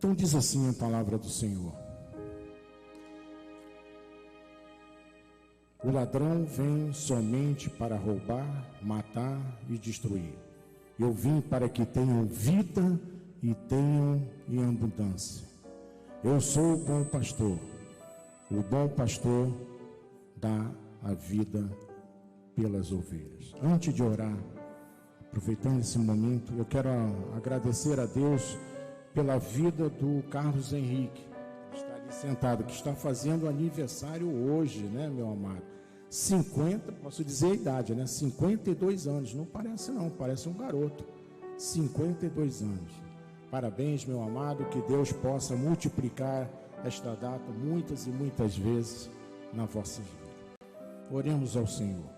Então diz assim a palavra do Senhor: o ladrão vem somente para roubar, matar e destruir. Eu vim para que tenham vida e tenham em abundância. Eu sou o bom pastor. O bom pastor dá a vida pelas ovelhas. Antes de orar, aproveitando esse momento, eu quero agradecer a Deus pela vida do Carlos Henrique, que está ali sentado, que está fazendo aniversário hoje, né, meu amado? 50, posso dizer a idade, né? 52 anos, não parece não, parece um garoto. 52 anos. Parabéns, meu amado, que Deus possa multiplicar esta data muitas e muitas vezes na vossa vida. Oremos ao Senhor.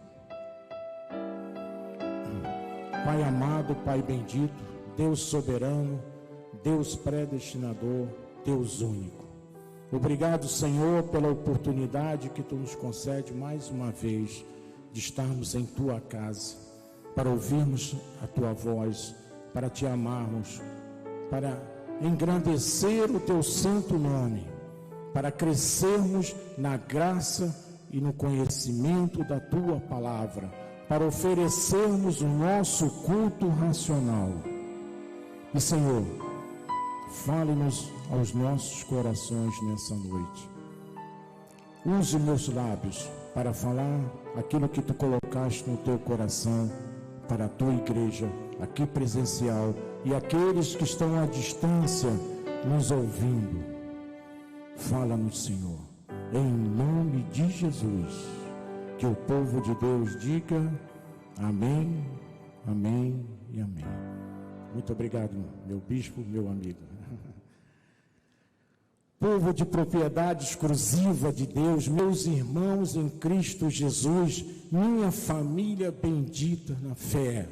Pai amado, Pai bendito, Deus soberano, Deus predestinador, Deus único. Obrigado, Senhor, pela oportunidade que Tu nos concede mais uma vez de estarmos em Tua casa, para ouvirmos a Tua voz, para Te amarmos, para engrandecer o Teu santo nome, para crescermos na graça e no conhecimento da Tua palavra, para oferecermos o nosso culto racional. E, Senhor, fale-nos aos nossos corações nessa noite. Use meus lábios para falar aquilo que Tu colocaste no Teu coração para a Tua igreja, aqui presencial, e aqueles que estão à distância nos ouvindo. Fala-nos, Senhor, em nome de Jesus. Que o povo de Deus diga amém, amém e amém. Muito obrigado, meu bispo, meu amigo. Povo de propriedade exclusiva de Deus, meus irmãos em Cristo Jesus, minha família bendita na fé.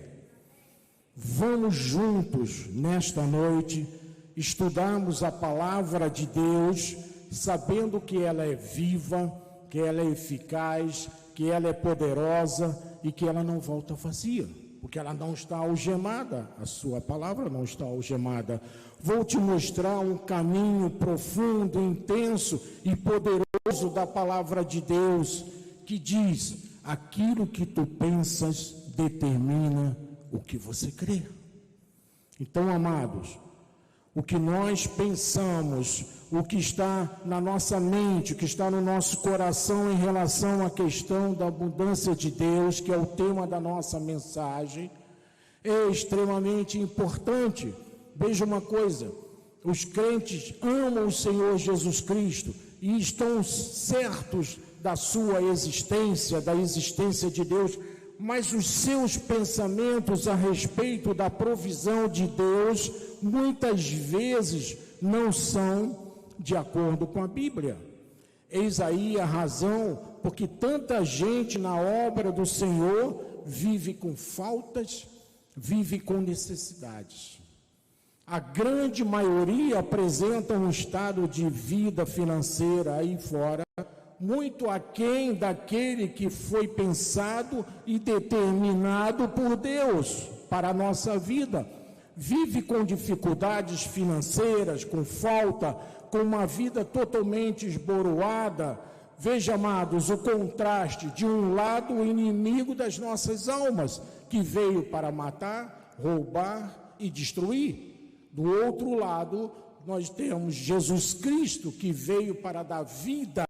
Vamos juntos nesta noite estudarmos a palavra de Deus, sabendo que ela é viva, que ela é eficaz, que ela é poderosa e que ela não volta vazia, porque ela não está algemada, a sua palavra não está algemada. Vou te mostrar um caminho profundo, intenso e poderoso da palavra de Deus, que diz: aquilo que tu pensas determina o que você crê. Então, amados, o que nós pensamos, o que está na nossa mente, o que está no nosso coração em relação à questão da abundância de Deus, que é o tema da nossa mensagem, é extremamente importante. Veja uma coisa: os crentes amam o Senhor Jesus Cristo e estão certos da sua existência, da existência de Deus, mas os seus pensamentos a respeito da provisão de Deus muitas vezes não são de acordo com a Bíblia. Eis aí a razão porque tanta gente na obra do Senhor vive com faltas, vive com necessidades. A grande maioria apresenta um estado de vida financeira aí fora muito aquém daquele que foi pensado e determinado por Deus para a nossa vida. Vive com dificuldades financeiras, com falta, com uma vida totalmente esboroada. Veja, amados, o contraste: de um lado, o inimigo das nossas almas, que veio para matar, roubar e destruir. Do outro lado, nós temos Jesus Cristo, que veio para dar vida,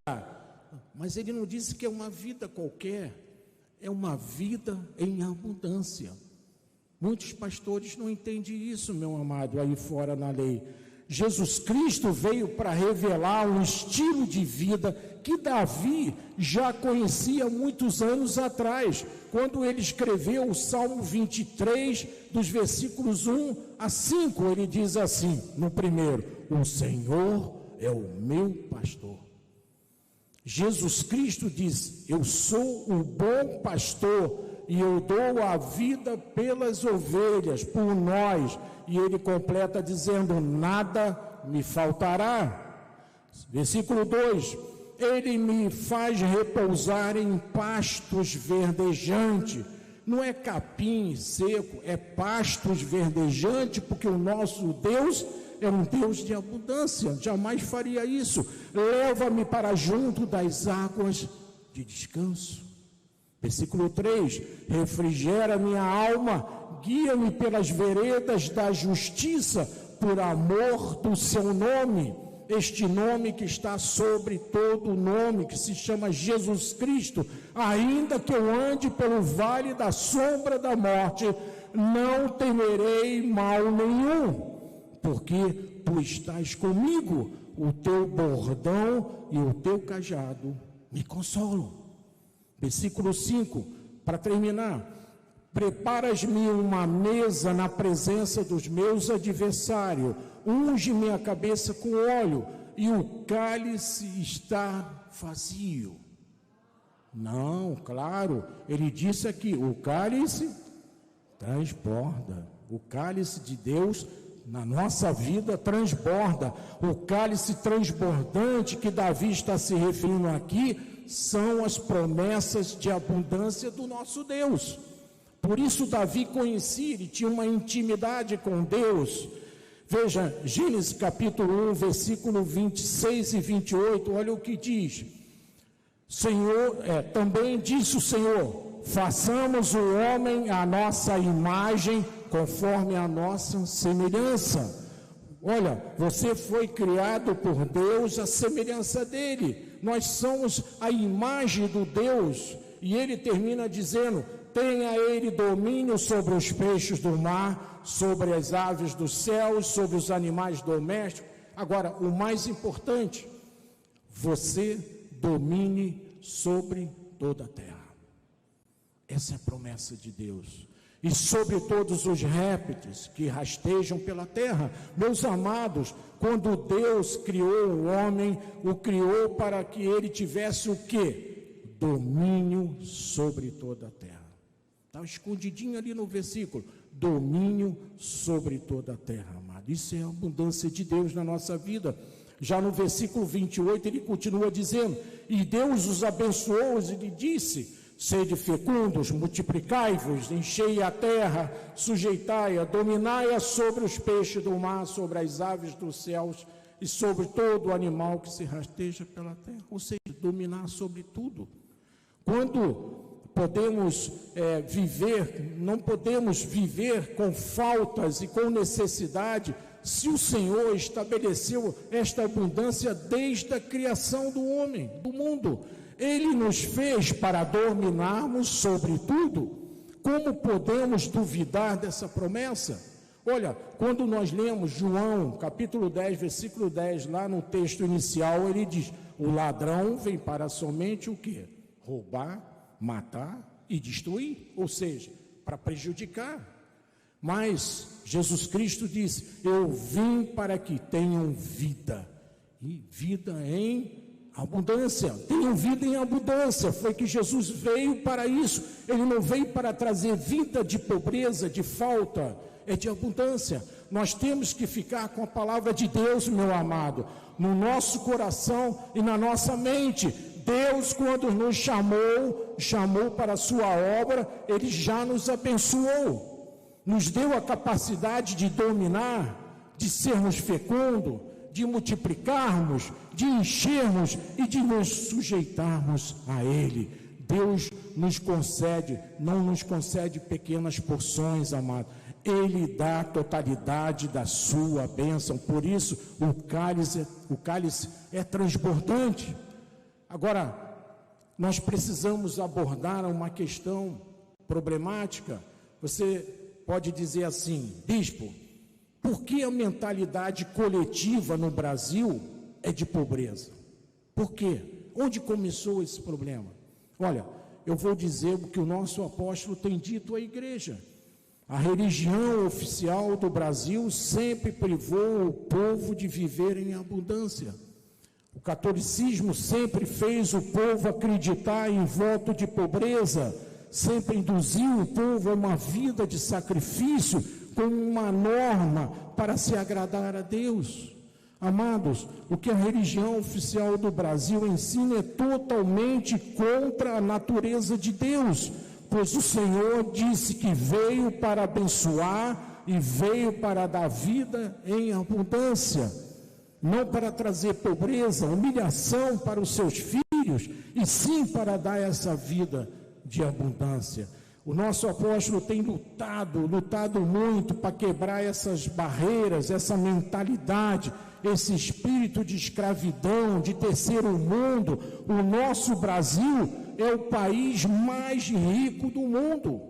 mas ele não disse que é uma vida qualquer, é uma vida em abundância. Muitos pastores não entendem isso, meu amado, aí fora na lei. Jesus Cristo veio para revelar um estilo de vida que Davi já conhecia muitos anos atrás, quando ele escreveu o Salmo 23, dos versículos 1 a 5, ele diz assim, no primeiro: o Senhor é o meu pastor. Jesus Cristo diz: eu sou o bom pastor e eu dou a vida pelas ovelhas, por nós. E ele completa dizendo: nada me faltará. Versículo 2: ele me faz repousar em pastos verdejantes. Não é capim seco, é pastos verdejantes, porque o nosso Deus é um Deus de abundância, jamais faria isso. Leva-me para junto das águas de descanso. Versículo 3: refrigera minha alma, guia-me pelas veredas da justiça, por amor do seu nome. Este nome que está sobre todo nome, que se chama Jesus Cristo. Ainda que eu ande pelo vale da sombra da morte, não temerei mal nenhum, porque tu estás comigo, o teu bordão e o teu cajado me consolam. Versículo 5, para terminar: preparas-me uma mesa na presença dos meus adversários, unge minha cabeça com óleo, e o cálice está vazio. Não, claro, ele disse aqui, o cálice transborda. O cálice de Deus na nossa vida transborda. O cálice transbordante que Davi está se referindo aqui são as promessas de abundância do nosso Deus. Por isso Davi conhecia, ele tinha uma intimidade com Deus. Veja, Gênesis capítulo 1, versículo 26 e 28, olha o que diz. Também disse o Senhor: façamos o homem à nossa imagem, conforme a nossa semelhança. Olha, você foi criado por Deus à semelhança dele. Nós somos a imagem do Deus. E ele termina dizendo: tenha ele domínio sobre os peixes do mar, sobre as aves dos céus, sobre os animais domésticos. Agora, o mais importante, você domine sobre toda a terra. Essa é a promessa de Deus. E sobre todos os répteis que rastejam pela terra. Meus amados, quando Deus criou o homem, o criou para que ele tivesse o quê? Domínio sobre toda a terra. Está escondidinho ali no versículo: domínio sobre toda a terra, amado. Isso é a abundância de Deus na nossa vida. Já no versículo 28 ele continua dizendo: e Deus os abençoou e lhe disse: sede fecundos, multiplicai-vos, enchei a terra, sujeitai-a, dominai-a sobre os peixes do mar, sobre as aves dos céus e sobre todo o animal que se rasteja pela terra. Ou seja, dominar sobre tudo. Quando podemos não podemos viver com faltas e com necessidade, se o Senhor estabeleceu esta abundância desde a criação do homem, do mundo. Ele nos fez para dominarmos sobre tudo. Como podemos duvidar dessa promessa? Olha, quando nós lemos João, capítulo 10, versículo 10, lá no texto inicial, ele diz: o ladrão vem para somente o quê? Roubar, matar e destruir, ou seja, para prejudicar. Mas Jesus Cristo disse: eu vim para que tenham vida, e vida em abundância. Tenham vida em abundância. Foi que Jesus veio para isso. Ele não veio para trazer vida de pobreza, de falta, é de abundância. Nós temos que ficar com a palavra de Deus, meu amado, no nosso coração e na nossa mente. Deus, quando nos chamou para a sua obra, Ele já nos abençoou, nos deu a capacidade de dominar, de sermos fecundos, de multiplicarmos, de enchermos e de nos sujeitarmos a Ele. Deus nos concede, não nos concede pequenas porções, amado. Ele dá a totalidade da sua bênção. Por isso, o cálice é transbordante. Agora, nós precisamos abordar uma questão problemática. Você pode dizer assim: bispo, por que a mentalidade coletiva no Brasil é de pobreza? Por quê? Onde começou esse problema? Olha, eu vou dizer o que o nosso apóstolo tem dito à igreja. A religião oficial do Brasil sempre privou o povo de viver em abundância. O catolicismo sempre fez o povo acreditar em voto de pobreza, sempre induziu o povo a uma vida de sacrifício como uma norma para se agradar a Deus. Amados, o que a religião oficial do Brasil ensina é totalmente contra a natureza de Deus, pois o Senhor disse que veio para abençoar, e veio para dar vida em abundância, não para trazer pobreza, humilhação para os seus filhos, e sim para dar essa vida de abundância. O nosso apóstolo tem lutado muito para quebrar essas barreiras, essa mentalidade, esse espírito de escravidão, de terceiro mundo. O nosso Brasil é o país mais rico do mundo,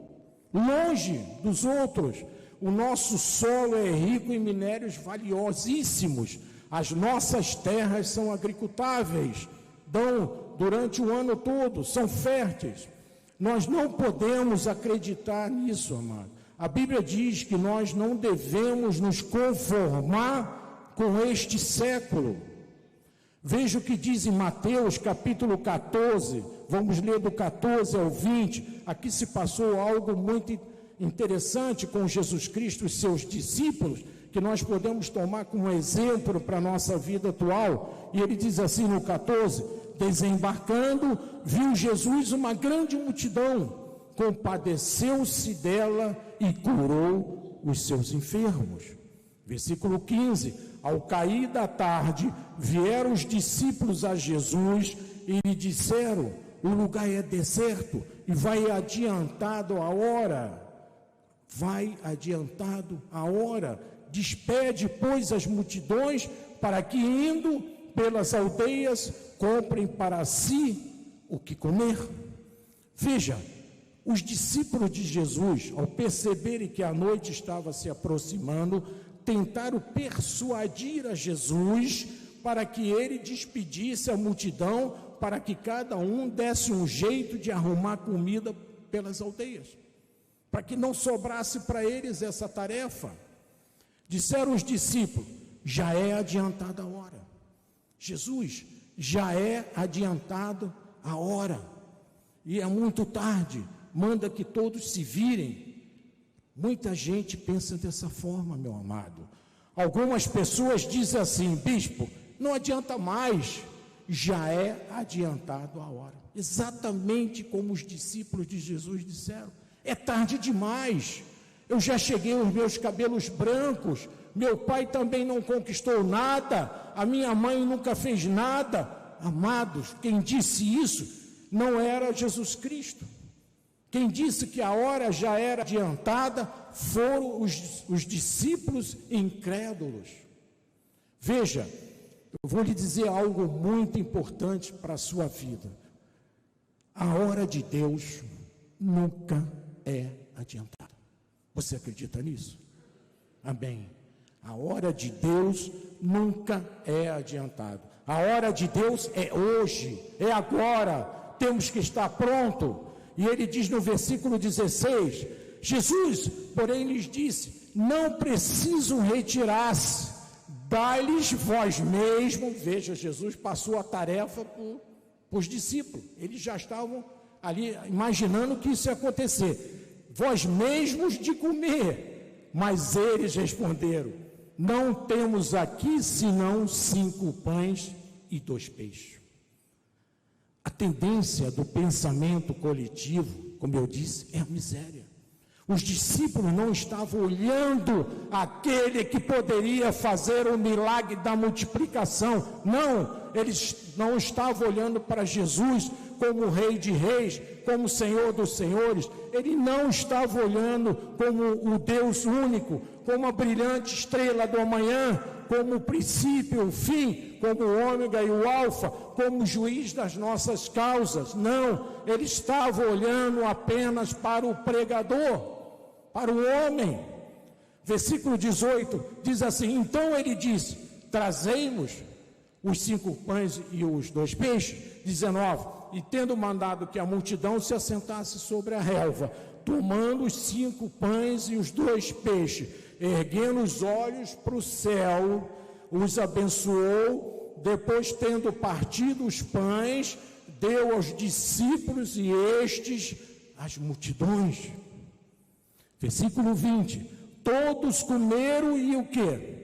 longe dos outros. O nosso solo é rico em minérios valiosíssimos. As nossas terras são agricultáveis, dão durante o ano todo, são férteis. Nós não podemos acreditar nisso, amado. A Bíblia diz que nós não devemos nos conformar com este século. Veja o que diz em Mateus capítulo 14, vamos ler do 14 ao 20. Aqui se passou algo muito interessante com Jesus Cristo e seus discípulos, que nós podemos tomar como exemplo para a nossa vida atual. E ele diz assim no 14: desembarcando, viu Jesus uma grande multidão, compadeceu-se dela e curou os seus enfermos. Versículo 15: ao cair da tarde, vieram os discípulos a Jesus e lhe disseram: o lugar é deserto e vai adiantado a hora. Despede, pois, as multidões, para que, indo pelas aldeias, comprem para si o que comer. Veja, os discípulos de Jesus, ao perceberem que a noite estava se aproximando, tentaram persuadir a Jesus para que ele despedisse a multidão, para que cada um desse um jeito de arrumar comida pelas aldeias, para que não sobrasse para eles essa tarefa. Disseram os discípulos: já é adiantada a hora. Jesus, já é adiantado a hora, e é muito tarde, manda que todos se virem. Muita gente pensa dessa forma, meu amado. Algumas pessoas dizem assim: bispo, não adianta mais, já é adiantado a hora. Exatamente como os discípulos de Jesus disseram: é tarde demais, eu já cheguei aos meus cabelos brancos, meu pai também não conquistou nada, a minha mãe nunca fez nada. Amados, quem disse isso não era Jesus Cristo. Quem disse que a hora já era adiantada foram os discípulos incrédulos. Veja, eu vou lhe dizer algo muito importante para a sua vida. A hora de Deus nunca é adiantada. Você acredita nisso? Amém. A hora de Deus nunca é adiantada. A hora de Deus é hoje, é agora. Temos que estar pronto. E ele diz no versículo 16: Jesus, porém, lhes disse: não precisam retirar-se, dai-lhes vós mesmo. Veja, Jesus passou a tarefa para os discípulos. Eles já estavam ali imaginando que isso ia acontecer. Vós mesmos de comer. Mas eles responderam: não temos aqui senão 5 pães e 2 peixes. A tendência do pensamento coletivo, como eu disse, é a miséria. Os discípulos não estavam olhando aquele que poderia fazer o milagre da multiplicação. Não, eles não estavam olhando para Jesus como Rei de Reis, como Senhor dos Senhores. Ele não estava olhando como o Deus único, como a brilhante estrela do amanhã, como o princípio, o fim, como o ômega e o alfa, como o juiz das nossas causas. Não, ele estava olhando apenas para o pregador, para o homem. Versículo 18 diz assim: então ele disse: trazei-nos os 5 pães e os 2 peixes. 19: e tendo mandado que a multidão se assentasse sobre a relva, tomando os 5 pães e os 2 peixes, erguendo os olhos para o céu, os abençoou. Depois, tendo partido os pães, deu aos discípulos e estes às multidões. Versículo 20: todos comeram e o quê?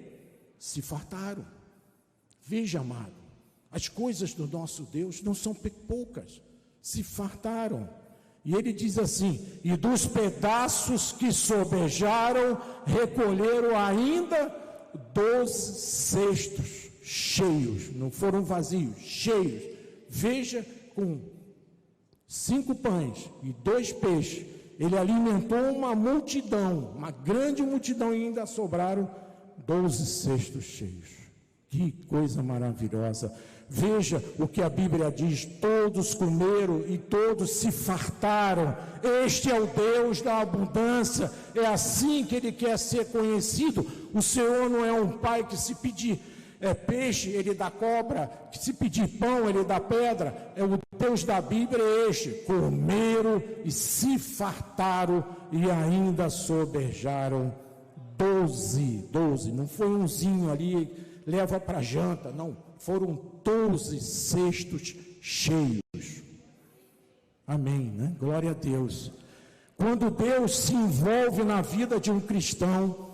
Se fartaram. Veja, amado, as coisas do nosso Deus não são poucas, se fartaram. E ele diz assim: e dos pedaços que sobejaram, recolheram ainda 12 cestos cheios, não foram vazios, cheios. Veja, com 5 pães e 2 peixes, ele alimentou uma multidão, uma grande multidão, e ainda sobraram 12 cestos cheios. Que coisa maravilhosa! Veja o que a Bíblia diz: todos comeram e todos se fartaram. Este é o Deus da abundância, é assim que Ele quer ser conhecido. O Senhor não é um Pai que, se pedir peixe, Ele dá cobra, que se pedir pão, Ele dá pedra. O Deus da Bíblia é este: comeram e se fartaram e ainda sobejaram 12, não foi umzinho ali, leva para janta, não, foram 12 cestos cheios. Amém, né? Glória a Deus. Quando Deus se envolve na vida de um cristão,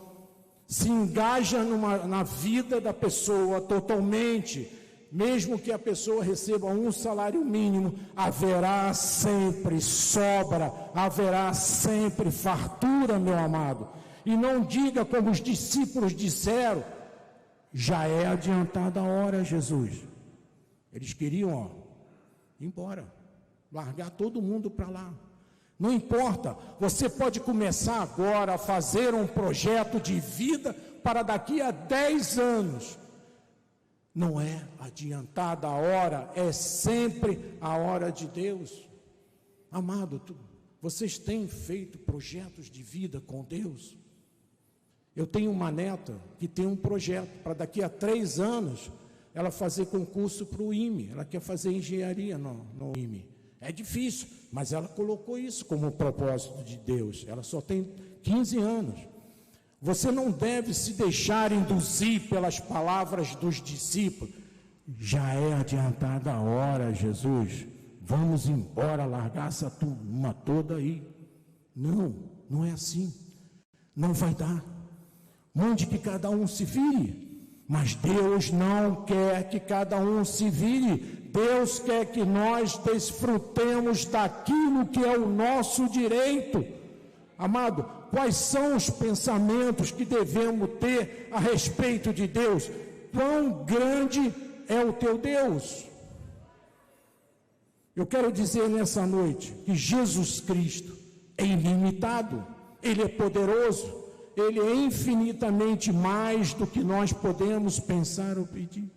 se engaja na vida da pessoa totalmente, mesmo que a pessoa receba um salário mínimo, haverá sempre sobra, haverá sempre fartura, meu amado. E não diga como os discípulos disseram: já é adiantada a hora, Jesus. Eles queriam, ir embora, largar todo mundo para lá. Não importa, você pode começar agora a fazer um projeto de vida para daqui a 10 anos. Não é adiantada a hora, é sempre a hora de Deus. Amado, vocês têm feito projetos de vida com Deus? Eu tenho uma neta que tem um projeto para daqui a 3 anos ela fazer concurso para o IME. Ela quer fazer engenharia no IME. É difícil, mas ela colocou isso como propósito de Deus. Ela só tem 15 anos. Você não deve se deixar induzir pelas palavras dos discípulos. Já é adiantada a hora, Jesus. Vamos embora, largar essa turma toda aí. Não é assim. Não vai dar. Mande que cada um se vire. Mas Deus não quer que cada um se vire. Deus quer que nós desfrutemos daquilo que é o nosso direito. Amado, quais são os pensamentos que devemos ter a respeito de Deus? Quão grande é o teu Deus? Eu quero dizer nessa noite que Jesus Cristo é ilimitado, Ele é poderoso, Ele é infinitamente mais do que nós podemos pensar ou pedir.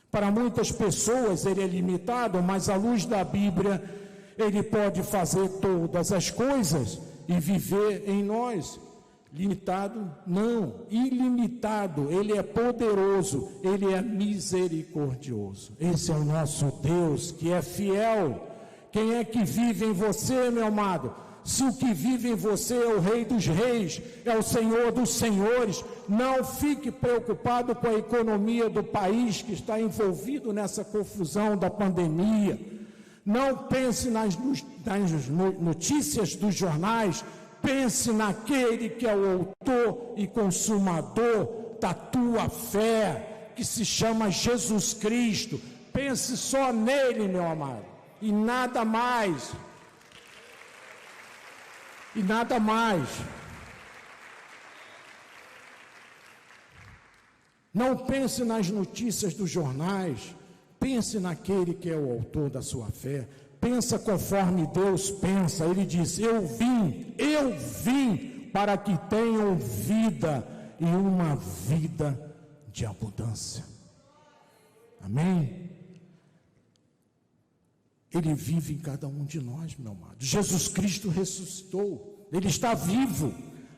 Para muitas pessoas Ele é limitado, mas à luz da Bíblia, Ele pode fazer todas as coisas e viver em nós. Limitado? Não, ilimitado. Ele é poderoso, Ele é misericordioso. Esse é o nosso Deus, que é fiel. Quem é que vive em você, meu amado? Se o que vive em você é o Rei dos Reis, é o Senhor dos Senhores, não fique preocupado com a economia do país que está envolvido nessa confusão da pandemia. Não pense nas notícias dos jornais, pense naquele que é o autor e consumador da tua fé, que se chama Jesus Cristo. Pense só nele, meu amado, e nada mais. E nada mais. Não pense nas notícias dos jornais, pense naquele que é o autor da sua fé. Pensa conforme Deus pensa. Ele diz: eu vim para que tenham vida e uma vida de abundância. Amém? Ele vive em cada um de nós, meu amado. Jesus Cristo ressuscitou, Ele está vivo.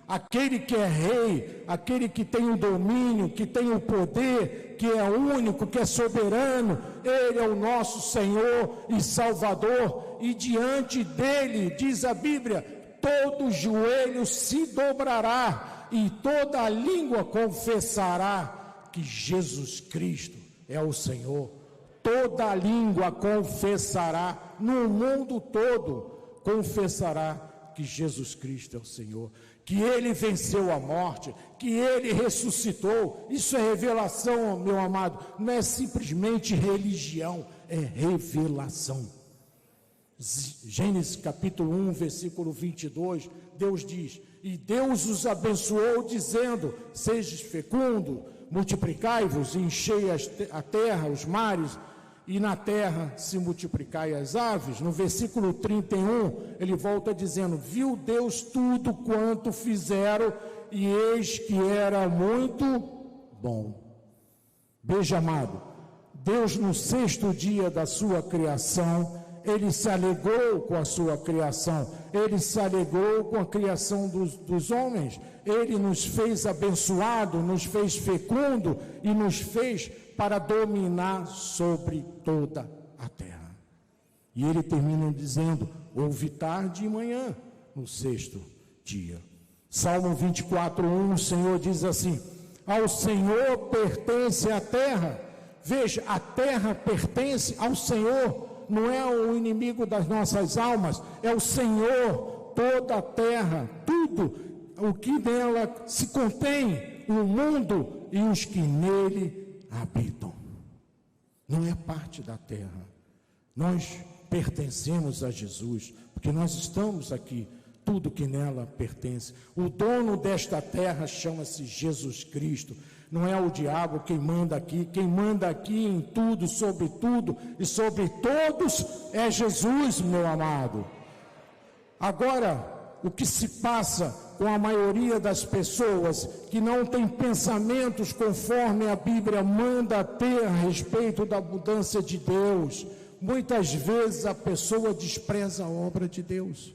Aquele que é rei, aquele que tem o domínio, que tem o poder, que é único, que é soberano, Ele é o nosso Senhor e Salvador. E diante dEle, diz a Bíblia, todo joelho se dobrará e toda língua confessará que Jesus Cristo é o Senhor. Toda língua confessará, no mundo todo, confessará que Jesus Cristo é o Senhor, que Ele venceu a morte, que Ele ressuscitou. Isso é revelação, meu amado, não é simplesmente religião, é revelação. Gênesis capítulo 1, versículo 22, Deus diz: e Deus os abençoou dizendo: sejais fecundo, multiplicai-vos e enchei a terra, os mares, e na terra se multiplicai as aves. No versículo 31, ele volta dizendo: viu Deus tudo quanto fizeram, e eis que era muito bom. Veja, amado, Deus no sexto dia da sua criação, Ele se alegrou com a sua criação, Ele se alegrou com a criação dos homens, Ele nos fez abençoado, nos fez fecundo e nos fez para dominar sobre toda a terra. E Ele termina dizendo: houve tarde e manhã no sexto dia. Salmo 24:1, o Senhor diz assim: ao Senhor pertence a terra. Veja, a terra pertence ao Senhor, não é o inimigo das nossas almas, é o Senhor. Toda a terra, tudo o que nela se contém, o mundo e os que nele habitam. Não é parte da terra. Nós pertencemos a Jesus, porque nós estamos aqui. Tudo que nela pertence. O dono desta terra chama-se Jesus Cristo. Não é o diabo quem manda aqui em tudo e sobre todos é Jesus, meu amado. Agora, o que se passa com a maioria das pessoas que não tem pensamentos conforme a Bíblia manda ter a respeito da abundância de Deus, muitas vezes a pessoa despreza a obra de Deus.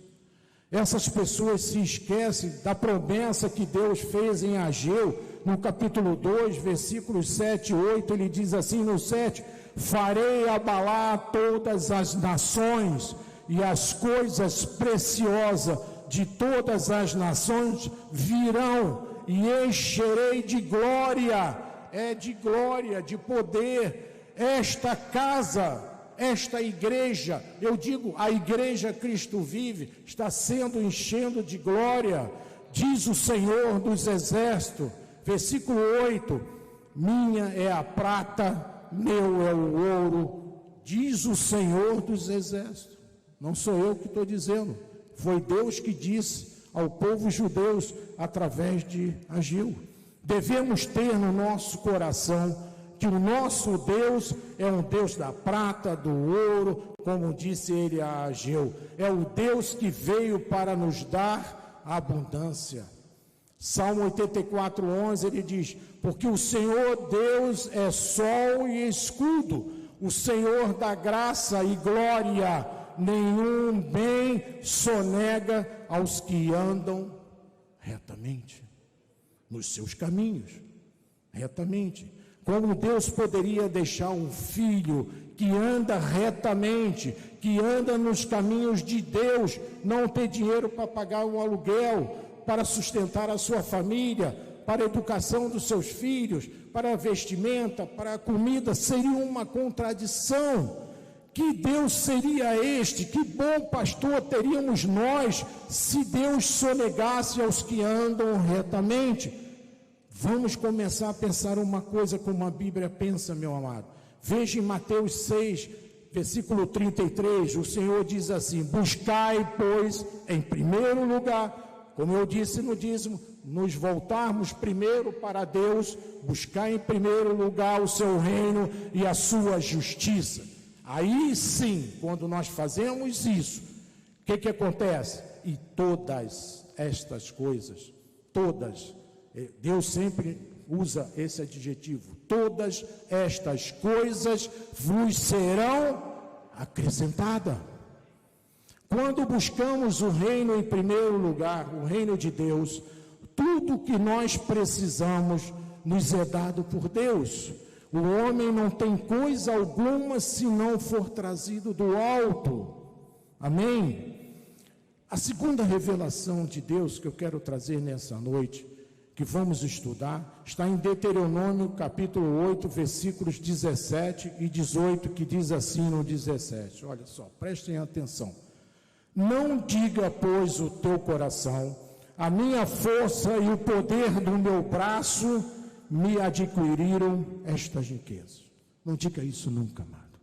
Essas pessoas se esquecem da promessa que Deus fez em Ageu, no capítulo 2, versículos 7 e 8, ele diz assim no 7: farei abalar todas as nações, e as coisas preciosas de todas as nações virão, e encherei de glória, de poder, esta casa. Esta igreja, eu digo, a igreja Cristo Vive, está sendo enchendo de glória, diz o Senhor dos Exércitos, versículo 8, minha é a prata, meu é o ouro, diz o Senhor dos Exércitos. Não sou eu que estou dizendo, foi Deus que disse ao povo judeu através de Ageu. Devemos ter no nosso coração que o nosso Deus é um Deus da prata, do ouro, como disse ele a Ageu, é o Deus que veio para nos dar a abundância. Salmo 84:11, ele diz: porque o Senhor Deus é sol e escudo, o Senhor dá graça e glória, nenhum bem sonega aos que andam retamente, nos seus caminhos, retamente. Como Deus poderia deixar um filho que anda retamente, que anda nos caminhos de Deus, não ter dinheiro para pagar um aluguel, para sustentar a sua família, para a educação dos seus filhos, para a vestimenta, para a comida? Seria uma contradição. Que Deus seria este? Que bom pastor teríamos nós se Deus sonegasse aos que andam retamente? Vamos começar a pensar uma coisa como a Bíblia pensa, meu amado. Veja em Mateus 6, versículo 33, o Senhor diz assim: buscai, pois, em primeiro lugar, como eu disse no dízimo, nos voltarmos primeiro para Deus, buscar em primeiro lugar o seu reino e a sua justiça. Aí sim, quando nós fazemos isso, o que acontece? E todas estas coisas, todas, Deus sempre usa esse adjetivo, todas estas coisas vos serão acrescentadas. Quando buscamos o reino em primeiro lugar, o reino de Deus, tudo que nós precisamos nos é dado por Deus. O homem não tem coisa alguma se não for trazido do alto. Amém? A segunda revelação de Deus que eu quero trazer nessa noite, que vamos estudar, está em Deuteronômio capítulo 8, versículos 17 e 18, que diz assim no 17, olha só, prestem atenção: não diga, pois, o teu coração, a minha força e o poder do meu braço me adquiriram estas riquezas. Não diga isso nunca, amado,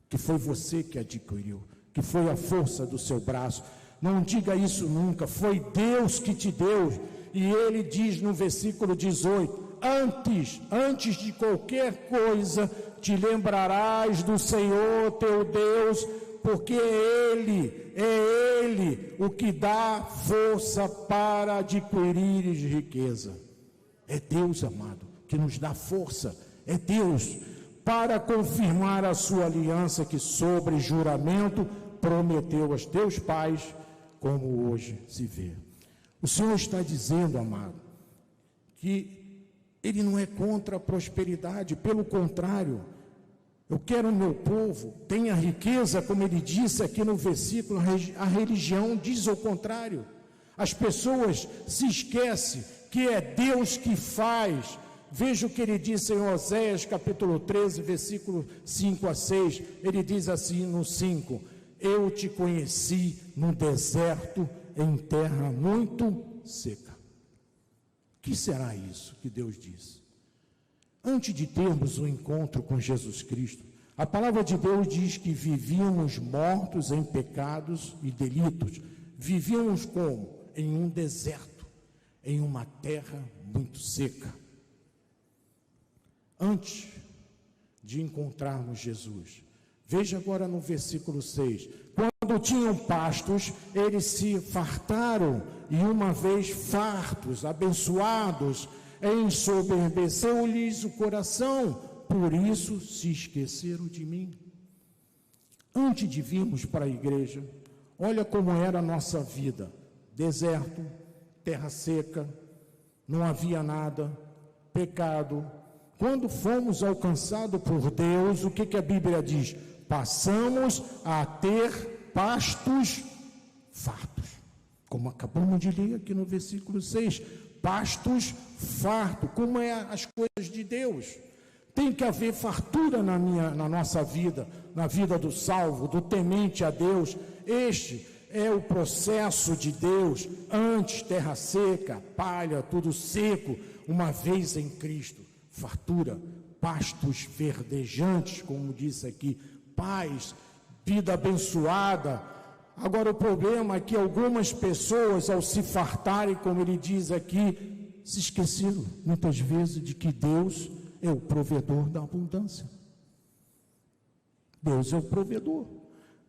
que foi você que adquiriu, que foi a força do seu braço. Não diga isso nunca, foi Deus que te deu. E ele diz no versículo 18: antes de qualquer coisa, te lembrarás do Senhor teu Deus, porque é Ele o que dá força para adquirir riqueza. É Deus, amado, que nos dá força. É Deus para confirmar a sua aliança que sobre juramento prometeu aos teus pais, como hoje se vê. O Senhor está dizendo, amado, que Ele não é contra a prosperidade, pelo contrário, eu quero o meu povo tenha riqueza, como Ele disse aqui no versículo. A religião diz o contrário. As pessoas se esquecem que é Deus que faz. Veja o que Ele disse em Oséias capítulo 13, versículo 5 a 6, Ele diz assim no 5: eu te conheci no deserto, em terra muito seca. O que será isso que Deus diz? Antes de termos um encontro com Jesus Cristo, a palavra de Deus diz que vivíamos mortos em pecados e delitos. Vivíamos como? Em um deserto, em uma terra muito seca. Antes de encontrarmos Jesus, veja agora no versículo 6, quando tinham pastos, eles se fartaram, e uma vez fartos, abençoados, ensoberbeceu-lhes o coração, por isso se esqueceram de mim. Antes de virmos para a igreja, olha como era a nossa vida: deserto, terra seca, não havia nada, pecado. Quando fomos alcançados por Deus, o que a Bíblia diz? Passamos a ter pastos fartos, como acabamos de ler aqui no versículo 6, pastos fartos. Como é as coisas de Deus? Tem que haver fartura na nossa vida, na vida do salvo, do temente a Deus. Este é o processo de Deus. Antes, terra seca, palha, tudo seco. Uma vez em Cristo, fartura, pastos verdejantes, como disse aqui, paz, vida abençoada. Agora o problema é que algumas pessoas, ao se fartarem, como ele diz aqui, se esqueceram muitas vezes de que Deus é o provedor da abundância. Deus é o provedor.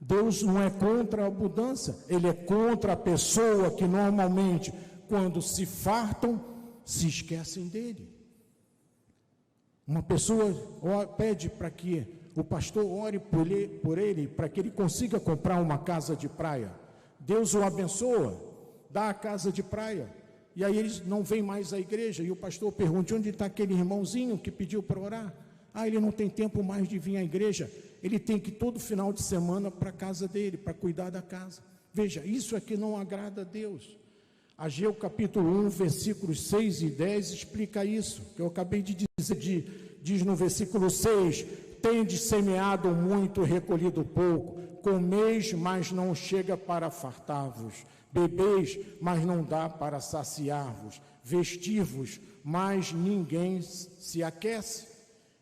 Deus não é contra a abundância, Ele é contra a pessoa que normalmente, quando se fartam, se esquecem dele. Uma pessoa pede para que o pastor ore por ele, para que ele consiga comprar uma casa de praia. Deus o abençoa, dá a casa de praia, e aí eles não vêm mais à igreja, e o pastor pergunta: onde está aquele irmãozinho que pediu para orar? Ele não tem tempo mais de vir à igreja, ele tem que ir todo final de semana para a casa dele, para cuidar da casa. Veja, isso é que não agrada a Deus. Ageu capítulo 1, versículos 6 e 10 explica isso, que eu acabei de dizer. Diz no versículo 6: tendes semeado muito, recolhido pouco, comeis, mas não chega para fartar-vos, bebeis, mas não dá para saciar-vos, vestir-vos, mas ninguém se aquece,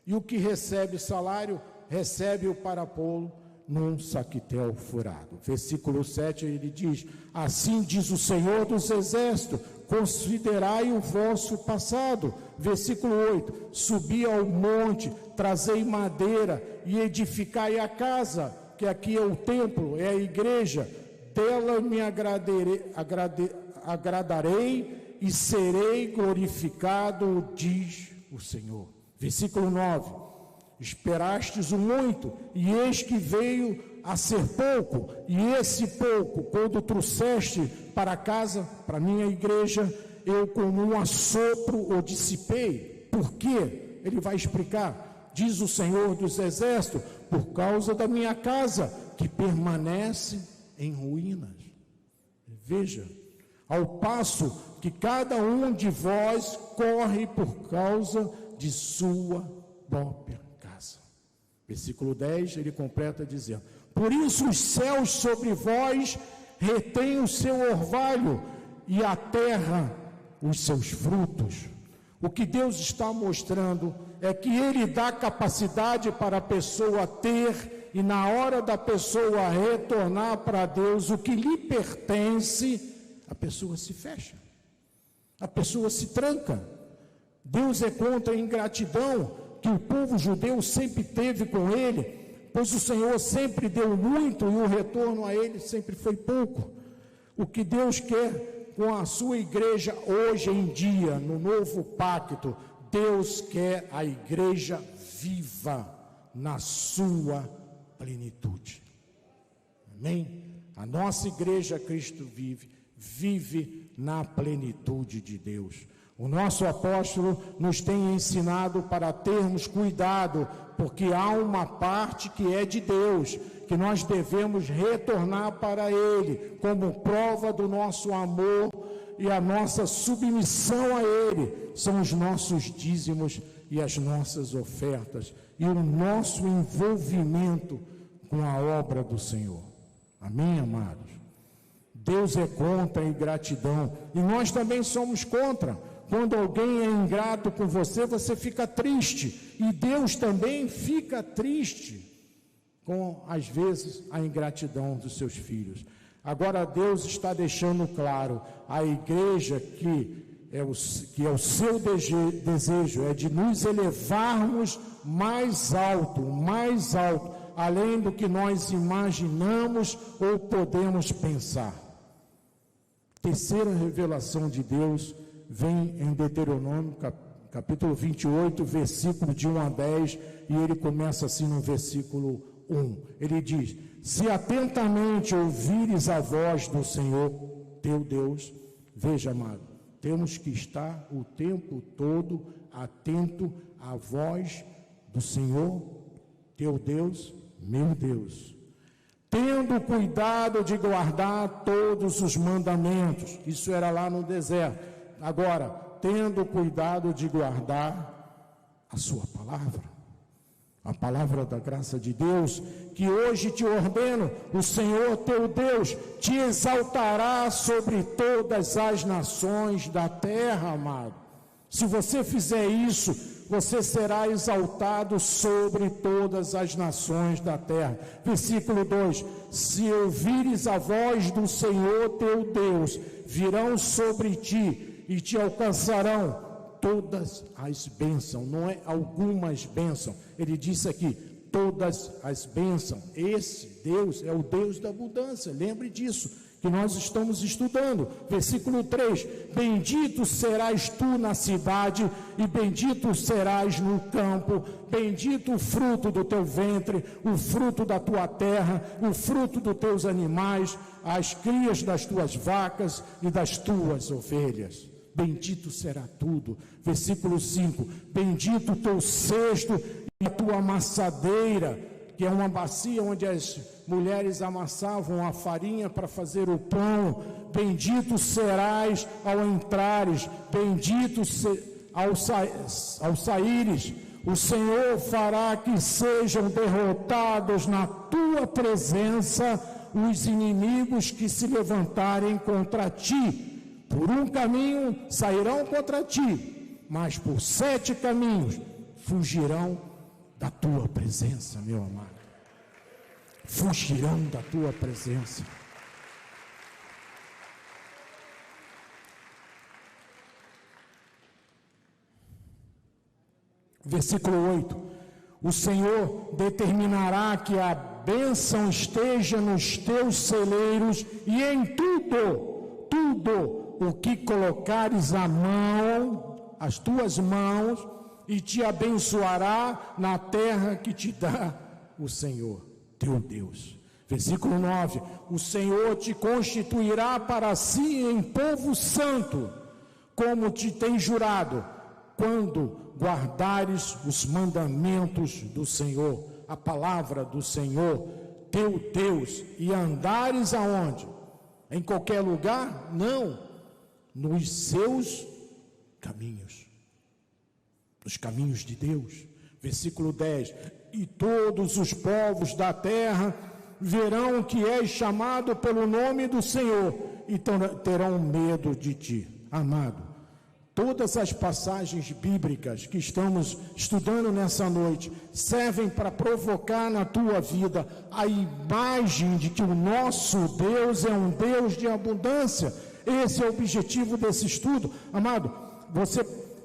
e o que recebe salário, recebe-o para pô-lo num saquitel furado. Versículo 7, ele diz: assim diz o Senhor dos Exércitos, considerai o vosso passado. Versículo 8, subi ao monte, trazei madeira e edificai a casa, que aqui é o templo, é a igreja, dela me agradarei e serei glorificado, diz o Senhor. Versículo 9, esperastes o muito, e eis que veio a ser pouco, e esse pouco, quando trouxeste para casa, para minha igreja, eu com um assopro o dissipei. Por quê? Ele vai explicar. Diz o Senhor dos Exércitos: por causa da minha casa, que permanece em ruínas. Veja, ao passo que cada um de vós corre por causa de sua própria casa. Versículo 10, ele completa dizendo: por isso os céus sobre vós retêm o seu orvalho, e a terra os seus frutos. O que Deus está mostrando é que Ele dá capacidade para a pessoa ter e na hora da pessoa retornar para Deus o que lhe pertence, a pessoa se fecha, a pessoa se tranca. Deus é contra a ingratidão que o povo judeu sempre teve com ele, pois o Senhor sempre deu muito e o retorno a ele sempre foi pouco. O que Deus quer com a sua igreja hoje em dia, no novo pacto, Deus quer a igreja viva na sua plenitude. Amém? A nossa igreja Cristo vive na plenitude de Deus. O nosso apóstolo nos tem ensinado para termos cuidado, porque há uma parte que é de Deus, que nós devemos retornar para Ele, como prova do nosso amor e a nossa submissão a Ele, são os nossos dízimos e as nossas ofertas, e o nosso envolvimento com a obra do Senhor. Amém, amados? Deus é contra a ingratidão, e nós também somos contra. Quando alguém é ingrato com você, você fica triste, e Deus também fica triste com, às vezes, a ingratidão dos seus filhos. Agora Deus está deixando claro, a igreja que é o seu desejo, é de nos elevarmos mais alto, além do que nós imaginamos ou podemos pensar. Terceira revelação de Deus vem em Deuteronômio, capítulo 28, versículo de 1 a 10, e ele começa assim no versículo 1. Ele diz: se atentamente ouvires a voz do Senhor, teu Deus, veja, amado, temos que estar o tempo todo atento à voz do Senhor, teu Deus, meu Deus, tendo cuidado de guardar todos os mandamentos. Isso era lá no deserto. Agora, tendo cuidado de guardar a sua palavra, a palavra da graça de Deus, que hoje te ordeno, o Senhor teu Deus te exaltará sobre todas as nações da terra, amado. Se você fizer isso, você será exaltado sobre todas as nações da terra. Versículo 2: se ouvires a voz do Senhor teu Deus, virão sobre ti e te alcançarão todas as bênçãos, não é algumas bênçãos, ele disse aqui, todas as bênçãos. Esse Deus é o Deus da abundância, lembre disso, que nós estamos estudando. Versículo 3, bendito serás tu na cidade, e bendito serás no campo, bendito o fruto do teu ventre, o fruto da tua terra, o fruto dos teus animais, as crias das tuas vacas e das tuas ovelhas. Bendito será tudo. Versículo 5, bendito o teu cesto e a tua amassadeira, que é uma bacia onde as mulheres amassavam a farinha para fazer o pão. Bendito serás ao entrares, bendito ao saíres. O Senhor fará que sejam derrotados na tua presença os inimigos que se levantarem contra ti. Por um caminho sairão contra ti, mas por 7 caminhos fugirão da tua presença, meu amado. Fugirão da tua presença. Versículo 8: o Senhor determinará que a bênção esteja nos teus celeiros e em tudo o que colocares a mão, as tuas mãos, e te abençoará na terra que te dá o Senhor, teu Deus. Versículo 9: o Senhor te constituirá para si em povo santo, como te tem jurado, quando guardares os mandamentos do Senhor, a palavra do Senhor, teu Deus, e andares aonde? Em qualquer lugar? Não, nos seus caminhos, nos caminhos de Deus. Versículo 10: e todos os povos da terra verão que és chamado pelo nome do Senhor e terão medo de ti. Amado, Todas as passagens bíblicas que estamos estudando nessa noite servem para provocar na tua vida a imagem de que o nosso Deus é um Deus de abundância. Esse é o objetivo desse estudo. Amado, você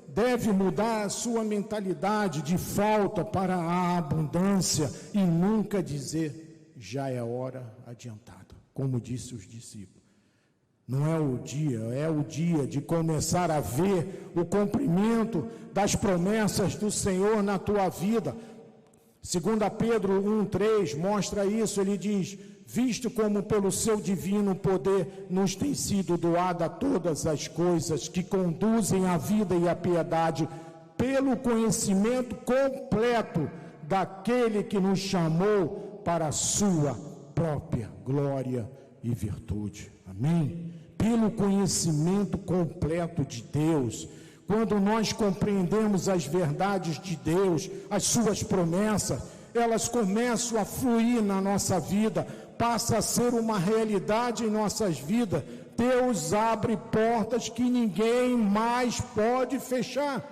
deve mudar a sua mentalidade de falta para a abundância e nunca dizer, já é hora adiantada, como disse os discípulos. Não é o dia, é o dia de começar a ver o cumprimento das promessas do Senhor na tua vida. 2 Pedro 1,3 mostra isso, ele diz, visto como pelo seu divino poder nos tem sido doada todas as coisas que conduzem à vida e à piedade, pelo conhecimento completo daquele que nos chamou para a sua própria glória e virtude. Amém? Pelo conhecimento completo de Deus. Quando nós compreendemos as verdades de Deus, as suas promessas, elas começam a fluir na nossa vida, passa a ser uma realidade em nossas vidas. Deus abre portas que ninguém mais pode fechar.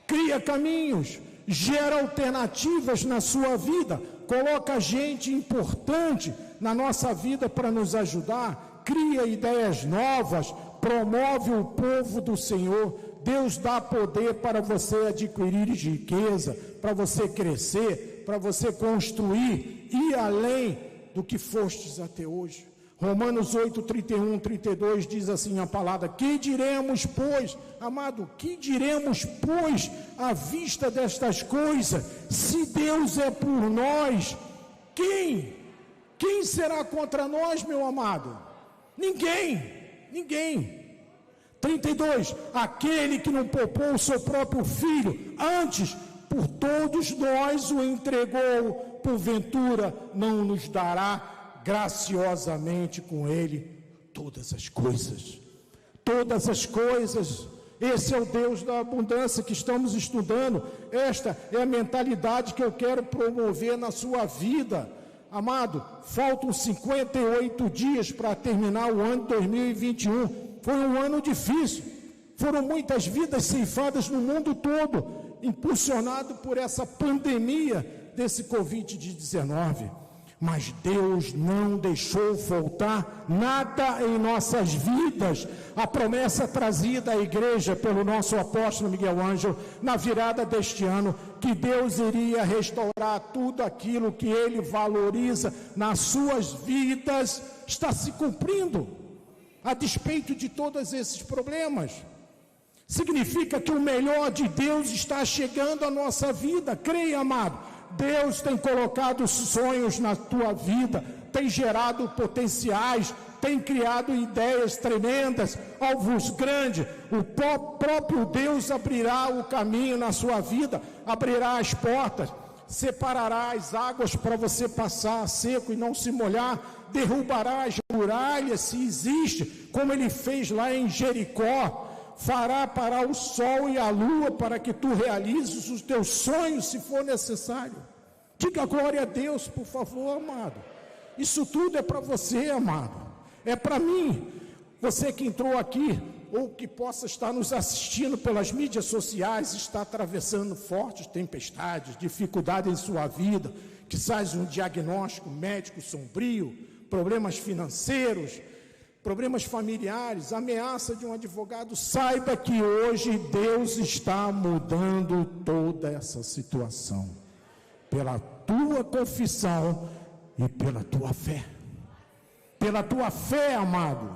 Cria caminhos, gera alternativas na sua vida, coloca gente importante na nossa vida para nos ajudar, cria ideias novas, promove o povo do Senhor. Deus dá poder para você adquirir riqueza, para você crescer, para você construir, ir além do que fostes até hoje. Romanos 8, 31, 32 diz assim a palavra, que diremos, pois, amado, que diremos, pois, à vista destas coisas? Se Deus é por nós, quem será contra nós, meu amado? Ninguém. 32, aquele que não poupou o seu próprio filho, antes por todos nós o entregou, porventura não nos dará graciosamente com ele todas as coisas. Esse é o Deus da abundância que estamos estudando. Esta é a mentalidade que eu quero promover na sua vida. Amado, faltam 58 dias para terminar o ano 2021. Foi um ano difícil. Foram muitas vidas ceifadas no mundo todo, impulsionado por essa pandemia desse Covid-19. Mas Deus não deixou faltar nada em nossas vidas. A promessa trazida à igreja pelo nosso apóstolo Miguel Ângelo na virada deste ano, que Deus iria restaurar tudo aquilo que Ele valoriza nas suas vidas, está se cumprindo, a despeito de todos esses problemas. Significa que o melhor de Deus está chegando à nossa vida. Creia, amado. Deus tem colocado sonhos na tua vida, tem gerado potenciais, tem criado ideias tremendas, alvos grandes. O próprio Deus abrirá o caminho na sua vida, abrirá as portas, separará as águas para você passar seco e não se molhar, derrubará as muralhas, se existe, como Ele fez lá em Jericó. Fará parar o sol e a lua para que tu realizes os teus sonhos, se for necessário. Diga glória a Deus, por favor, amado. Isso tudo é para você, amado. É para mim. Você que entrou aqui, ou que possa estar nos assistindo pelas mídias sociais, está atravessando fortes tempestades, dificuldades em sua vida, que faz um diagnóstico médico sombrio, problemas financeiros, problemas familiares, ameaça de um advogado. Saiba que hoje Deus está mudando toda essa situação, pela tua confissão e pela tua fé. Pela tua fé, amado.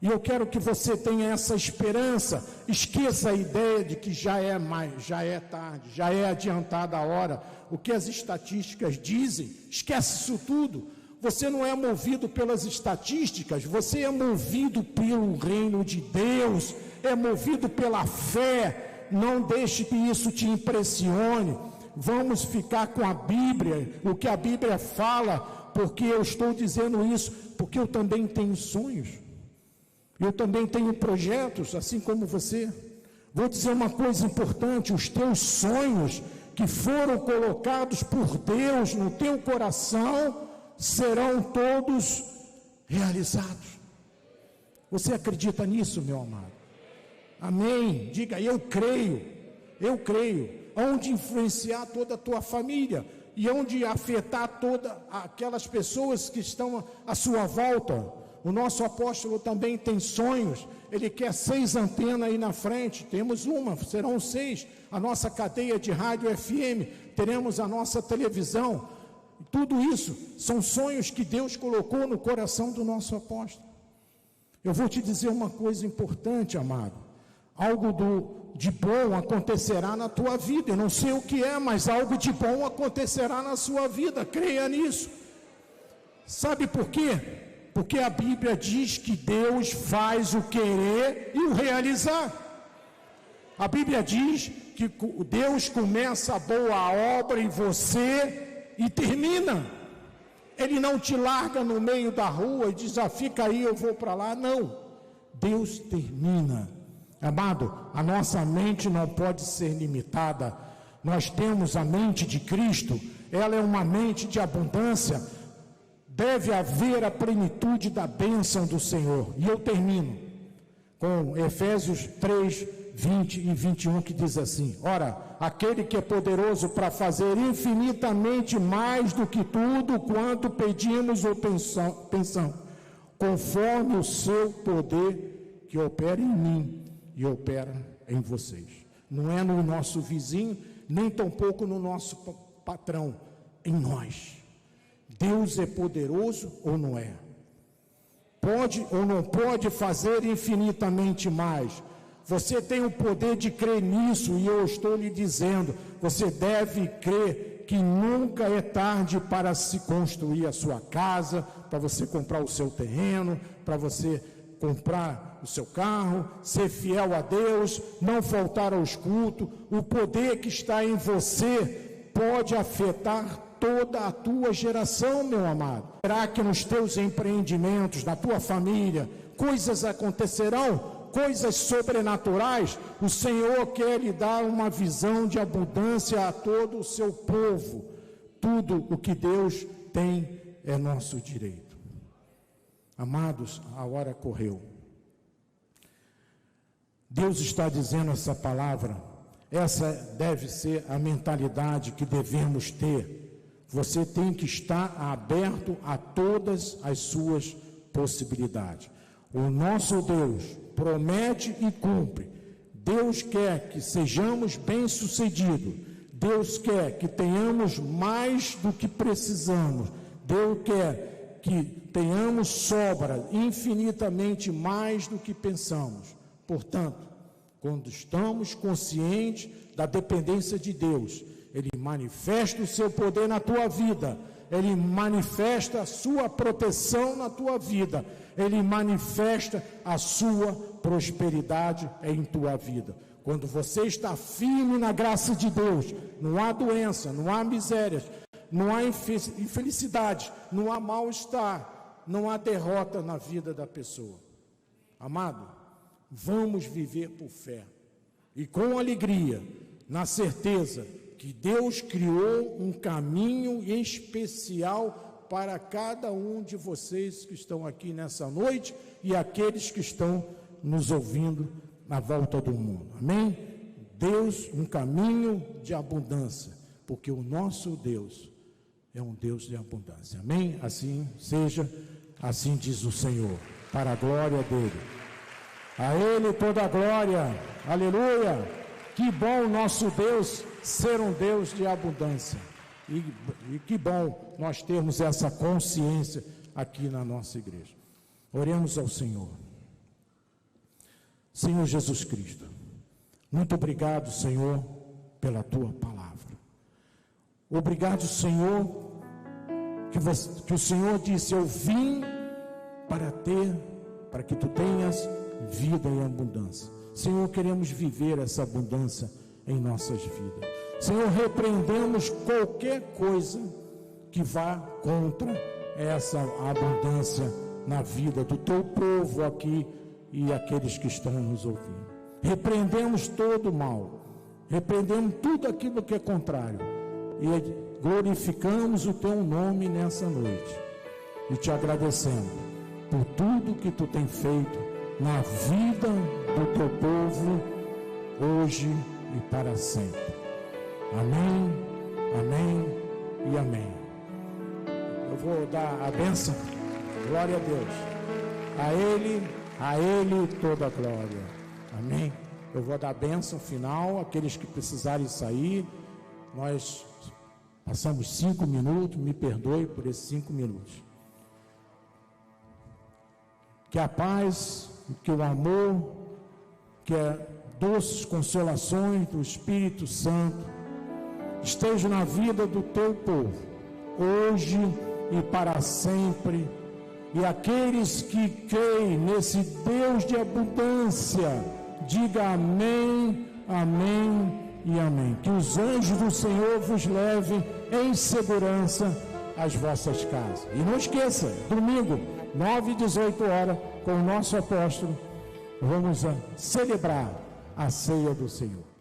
E eu quero que você tenha essa esperança. Esqueça a ideia de que já é tarde, já é adiantada a hora. O que as estatísticas dizem, esquece isso tudo. Você não é movido pelas estatísticas, você é movido pelo reino de Deus, é movido pela fé. Não deixe que isso te impressione. Vamos ficar com a Bíblia, o que a Bíblia fala, porque eu estou dizendo isso, porque eu também tenho sonhos, eu também tenho projetos, assim como você. Vou dizer uma coisa importante: os teus sonhos que foram colocados por Deus no teu coração serão todos realizados. Você acredita nisso, meu amado? Amém? Diga, eu creio, onde influenciar toda a tua família e onde afetar todas aquelas pessoas que estão à sua volta. O nosso apóstolo também tem sonhos, ele quer 6 antenas aí na frente, temos uma, serão 6, a nossa cadeia de rádio FM, teremos a nossa televisão, tudo isso são sonhos que Deus colocou no coração do nosso apóstolo. Eu vou te dizer uma coisa importante, amado, algo de bom acontecerá na tua vida, eu não sei o que é, mas algo de bom acontecerá na sua vida, creia nisso. Sabe por quê? Porque a Bíblia diz que Deus faz o querer e o realizar. A Bíblia diz que Deus começa a boa obra em você e termina. Ele não te larga no meio da rua e diz, fica aí, eu vou para lá. Não, Deus termina. Amado, a nossa mente não pode ser limitada. Nós temos a mente de Cristo, ela é uma mente de abundância. Deve haver a plenitude da bênção do Senhor. E eu termino com Efésios 3, 20 e 21, que diz assim: ora, aquele que é poderoso para fazer infinitamente mais do que tudo quanto pedimos ou pensamos, conforme o seu poder que opera em mim e opera em vocês. Não é no nosso vizinho, nem tampouco no nosso patrão, em nós. Deus é poderoso ou não é? Pode ou não pode fazer infinitamente mais? Você tem o poder de crer nisso, e eu estou lhe dizendo, você deve crer que nunca é tarde para se construir a sua casa, para você comprar o seu terreno, para você comprar o seu carro, ser fiel a Deus, não faltar aos cultos. O poder que está em você pode afetar toda a tua geração, meu amado. Será que nos teus empreendimentos, na tua família, coisas acontecerão, coisas sobrenaturais? O Senhor quer lhe dar uma visão de abundância a todo o seu povo. Tudo o que Deus tem é nosso direito. Amados, a hora correu. Deus está dizendo essa palavra. Essa deve ser a mentalidade que devemos ter. Você tem que estar aberto a todas as suas possibilidades. O nosso Deus promete e cumpre. Deus quer que sejamos bem-sucedidos. Deus quer que tenhamos mais do que precisamos. Deus quer que tenhamos sobra, infinitamente mais do que pensamos. Portanto, quando estamos conscientes da dependência de Deus, Ele manifesta o seu poder na tua vida, Ele manifesta a sua proteção na tua vida, Ele manifesta a sua prosperidade em tua vida. Quando você está firme na graça de Deus, não há doença, não há miséria, não há infelicidade, não há mal-estar, não há derrota na vida da pessoa. Amado, vamos viver por fé e com alegria, na certeza que Deus criou um caminho especial para cada um de vocês que estão aqui nessa noite e aqueles que estão nos ouvindo na volta do mundo. Amém? Deus, um caminho de abundância, porque o nosso Deus é um Deus de abundância. Amém? Assim seja, assim diz o Senhor, para a glória dele. A Ele toda a glória. Aleluia! Que bom nosso Deus ser um Deus de abundância. E que bom nós termos essa consciência aqui na nossa igreja. Oremos ao Senhor. Senhor Jesus Cristo, muito obrigado, Senhor, pela Tua palavra. Obrigado, Senhor, que o Senhor disse, eu vim para que Tu tenhas vida em abundância. Senhor, queremos viver essa abundância em nossas vidas. Senhor, repreendemos qualquer coisa que vá contra essa abundância na vida do Teu povo aqui e aqueles que estão nos ouvindo. Repreendemos todo o mal, repreendemos tudo aquilo que é contrário e glorificamos o Teu nome nessa noite e te agradecendo por tudo que Tu tem feito na vida do teu povo, hoje e para sempre. Amém, amém e amém. Eu vou dar a bênção. Glória a Deus. A Ele toda a glória. Amém. Eu vou dar a bênção final. Aqueles que precisarem sair, nós passamos 5 minutos. Me perdoe por esses 5 minutos. Que a paz, que o amor, que as doces consolações do Espírito Santo estejam na vida do teu povo, hoje e para sempre. E aqueles que creem nesse Deus de abundância, diga amém, amém e amém. Que os anjos do Senhor vos levem em segurança às vossas casas. E não esqueça, domingo, 9h18, com o nosso apóstolo, vamos celebrar a ceia do Senhor.